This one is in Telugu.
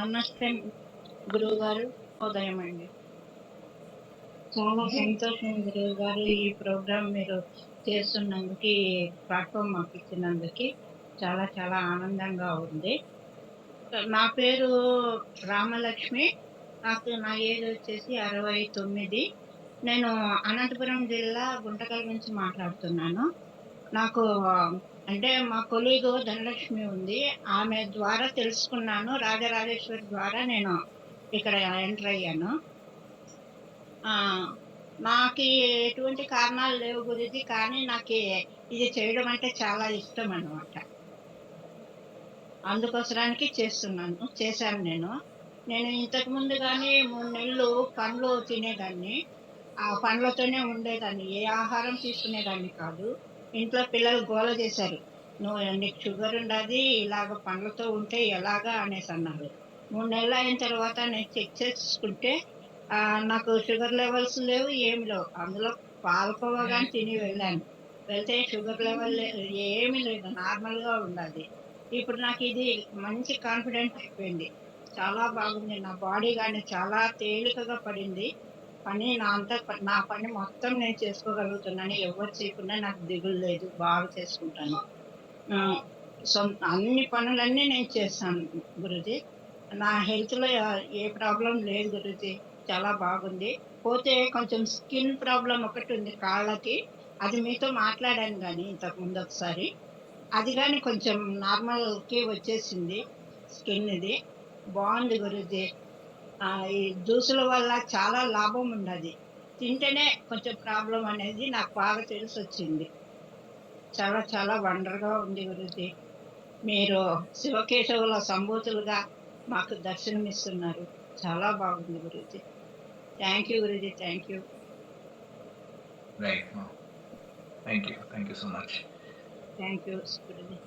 నమస్తే గురువుగారు. ఉదయం అండి. చాలా సంతోషం గురువుగారు. ఈ ప్రోగ్రామ్ మీరు చేస్తున్నందుకు, ఈ ప్లాట్‌ఫార్మ్ మాకిచ్చినందుకి చాలా చాలా ఆనందంగా ఉంది. నా పేరు రామలక్ష్మి. నా ఏజ్ వచ్చేసి 69. నేను అనంతపురం జిల్లా గుంటకల్ నుంచి మాట్లాడుతున్నాను. నాకు అంటే మా కొలీగు ధనలక్ష్మి ఉంది. ఆమె ద్వారా తెలుసుకున్నాను. రాజరాజేశ్వరి ద్వారా నేను ఇక్కడ ఎంటర్ అయ్యాను. ఆ! నాకీ ఎటువంటి కారణాలు లేవు గురూజీ. కానీ ఇది చేయడం అంటే చాలా ఇష్టమనమాట. అందుకోసరానికి చేశాను నేను. నేను ఇంతకుముందు గాని 3 నెలలు పండ్లు తినేదాన్ని. ఆ పండ్లతోనే ఉండేదాన్ని. ఏ ఆహారం తీసుకునేదాన్ని కాదు. ఇంట్లో పిల్లలు గోల చేశారు. నీకు షుగర్ ఉండాది. ఇలాగ పండ్లతో ఉంటే ఎలాగా అనేసన్నారు. 3 నెలలయిన తర్వాత నేను చెక్ చేసుకుంటే నాకు షుగర్ లెవెల్స్ లేవు, ఏమి లేవు. అందులో పాలకోవా గాని తిని వెళ్ళాను. వెళ్తే షుగర్ లెవెల్ ఏమీ లేదు. నార్మల్‌గా ఉండాది. ఇప్పుడు నాకిది మంచి కాన్ఫిడెంట్ అయిపోయింది. చాలా బాగుంది. నా బాడీ గాని చాలా తేలికగా పడింది. నా పని మొత్తం నేను చేసుకోగలుగుతున్నాను. ఎవ్వరు చేయకున్నా నాకు దిగులు లేదు. బాగా చేసుకుంటాను. ఆహ్, అన్ని పనులన్నీ నేను చేస్తాను గురూజీ. నా హెల్త్‌లో ఏ ప్రాబ్లమ్ లేదు గురూజీ. చాలా బాగుంది. పోతే కొంచెం స్కిన్ ప్రాబ్లమ్ ఒకటుంది కాళ్ళకి. అది మీతో మాట్లాడాను గానీ ఇంతకుముందు ఒకసారి. అది గాని కొంచెం నార్మల్‌కి వచ్చేసింది స్కిన్‌ది. బావుంది గురూజీ. ఈ జ్యూసుల వల్ల చాలా లాభం ఉండది. తింటేనే కొంచెం ప్రాబ్లమ్ అనేది నాకు బాగా తెలిసొచ్చింది. చాలా చాలా వండర్‌గా ఉంది గురూజీ. మీరు శివకేశవుల సంబూతులుగా మాకు దర్శనమిస్తున్నారు. చాలా బాగుంది Guruji. Thank you Guruji. Thank you. Right. Oh, thank you. Thank you so much. Thank you Guruji.